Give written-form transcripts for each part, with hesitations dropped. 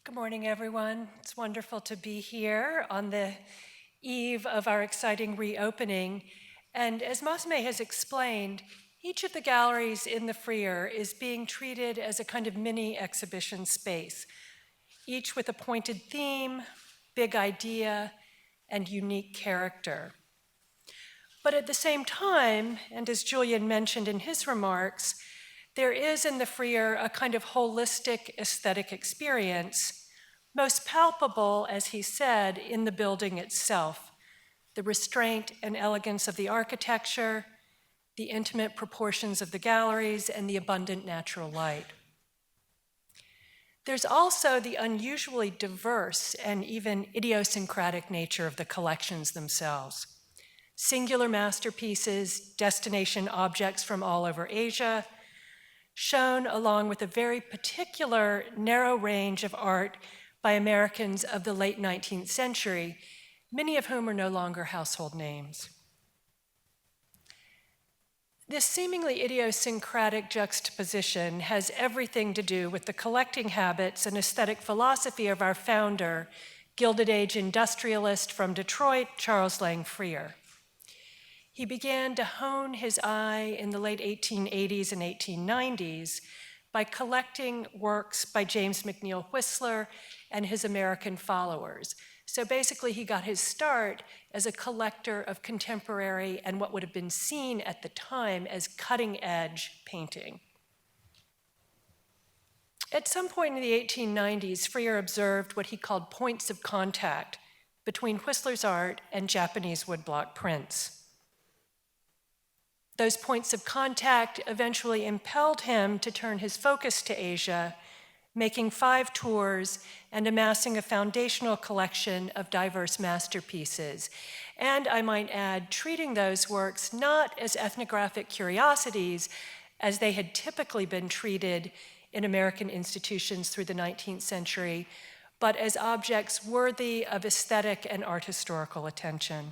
Good morning, everyone. It's wonderful to be here on the eve of our exciting reopening. And as Mosme has explained, each of the galleries in the Freer is being treated as a kind of mini exhibition space, each with a pointed theme, big idea, and unique character. But at the same time, and as Julian mentioned in his remarks, there is in the Freer a kind of holistic aesthetic experience, most palpable, as he said, in the building itself, the restraint and elegance of the architecture, the intimate proportions of the galleries, and the abundant natural light. There's also the unusually diverse and even idiosyncratic nature of the collections themselves. Singular masterpieces, destination objects from all over Asia, shown along with a very particular narrow range of art by Americans of the late 19th century, many of whom are no longer household names. This seemingly idiosyncratic juxtaposition has everything to do with the collecting habits and aesthetic philosophy of our founder, Gilded Age industrialist from Detroit, Charles Lang Freer. He began to hone his eye in the late 1880s and 1890s by collecting works by James McNeill Whistler and his American followers. So basically, he got his start as a collector of contemporary and what would have been seen at the time as cutting-edge painting. At some point in the 1890s, Freer observed what he called points of contact between Whistler's art and Japanese woodblock prints. Those points of contact eventually impelled him to turn his focus to Asia, making 5 tours and amassing a foundational collection of diverse masterpieces. And I might add, treating those works not as ethnographic curiosities as they had typically been treated in American institutions through the 19th century, but as objects worthy of aesthetic and art historical attention.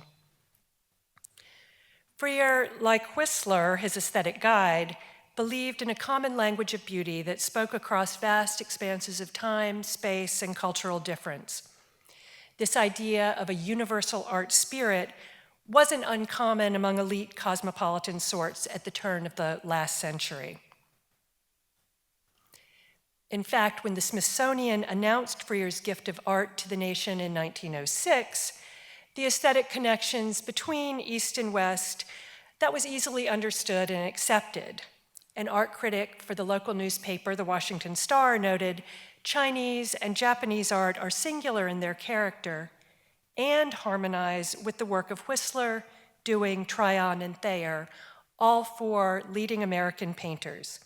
Freer, like Whistler, his aesthetic guide, believed in a common language of beauty that spoke across vast expanses of time, space, and cultural difference. This idea of a universal art spirit wasn't uncommon among elite cosmopolitan sorts at the turn of the last century. In fact, when the Smithsonian announced Freer's gift of art to the nation in 1906, the aesthetic connections between East and West, that was easily understood and accepted. An art critic for the local newspaper, the Washington Star, noted, Chinese and Japanese art are singular in their character and harmonize with the work of Whistler, Dewing, Tryon, and Thayer, all 4 leading American painters.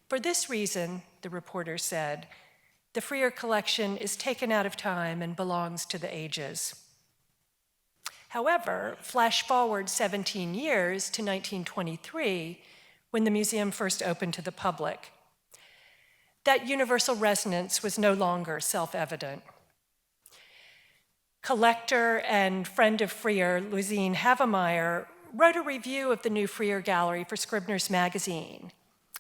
For this reason, the reporter said, the Freer collection is taken out of time and belongs to the ages. However, flash forward 17 years to 1923, when the museum first opened to the public. That universal resonance was no longer self-evident. Collector and friend of Freer, Luzine Havemeyer, wrote a review of the new Freer Gallery for Scribner's Magazine,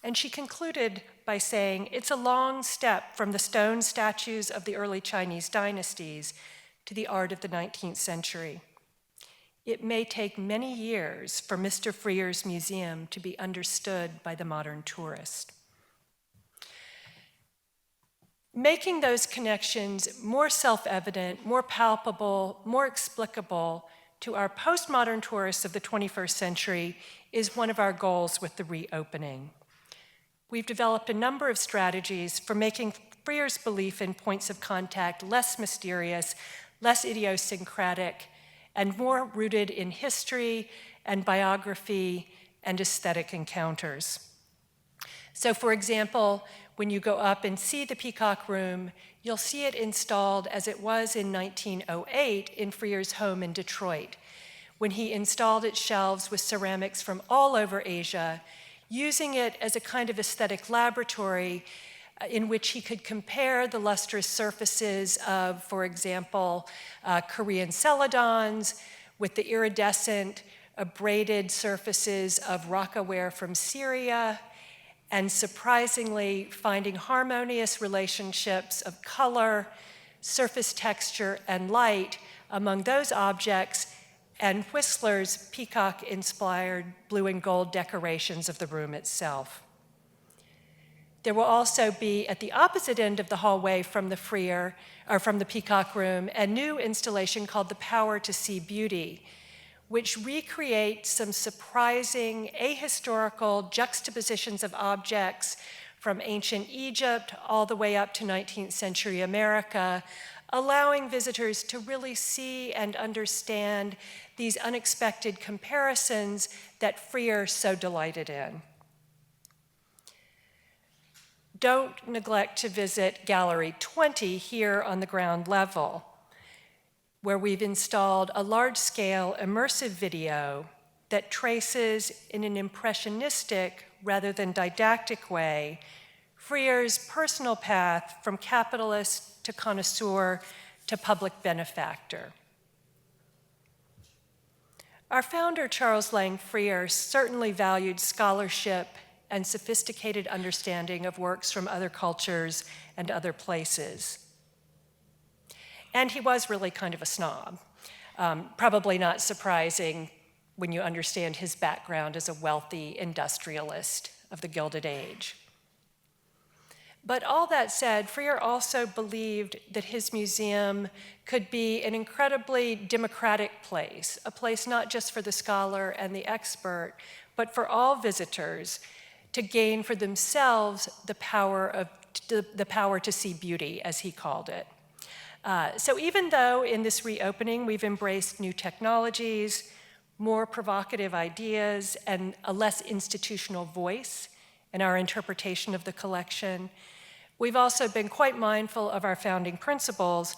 and she concluded by saying, it's a long step from the stone statues of the early Chinese dynasties to the art of the 19th century. It may take many years for Mr. Freer's museum to be understood by the modern tourist. Making those connections more self-evident, more palpable, more explicable to our postmodern tourists of the 21st century is one of our goals with the reopening. We've developed a number of strategies for making Freer's belief in points of contact less mysterious, less idiosyncratic, and more rooted in history and biography and aesthetic encounters. So for example, when you go up and see the Peacock Room, you'll see it installed as it was in 1908 in Freer's home in Detroit, when he installed its shelves with ceramics from all over Asia, using it as a kind of aesthetic laboratory in which he could compare the lustrous surfaces of, for example, Korean celadons with the iridescent, abraded surfaces of rockaware from Syria, and surprisingly finding harmonious relationships of color, surface texture, and light among those objects and Whistler's peacock-inspired blue and gold decorations of the room itself. There will also be, at the opposite end of the hallway from the Peacock Room, a new installation called The Power to See Beauty, which recreates some surprising ahistorical juxtapositions of objects from ancient Egypt all the way up to 19th century America, allowing visitors to really see and understand these unexpected comparisons that Freer so delighted in. Don't neglect to visit Gallery 20 here on the ground level, where we've installed a large-scale immersive video that traces in an impressionistic rather than didactic way Freer's personal path from capitalist to connoisseur to public benefactor. Our founder, Charles Lang Freer, certainly valued scholarship and sophisticated understanding of works from other cultures and other places. And he was really kind of a snob, probably not surprising when you understand his background as a wealthy industrialist of the Gilded Age. But all that said, Freer also believed that his museum could be an incredibly democratic place, a place not just for the scholar and the expert, but for all visitors to gain for themselves the power to see beauty, as he called it. So even though in this reopening we've embraced new technologies, more provocative ideas, and a less institutional voice in our interpretation of the collection, we've also been quite mindful of our founding principles,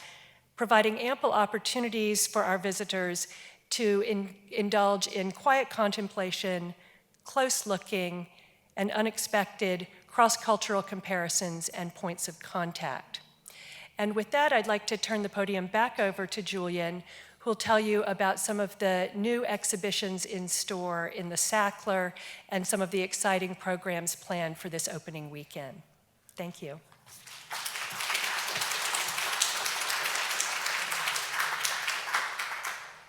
providing ample opportunities for our visitors to indulge in quiet contemplation, close looking, and unexpected cross-cultural comparisons and points of contact. And with that, I'd like to turn the podium back over to Julian, who'll tell you about some of the new exhibitions in store in the Sackler and some of the exciting programs planned for this opening weekend. Thank you.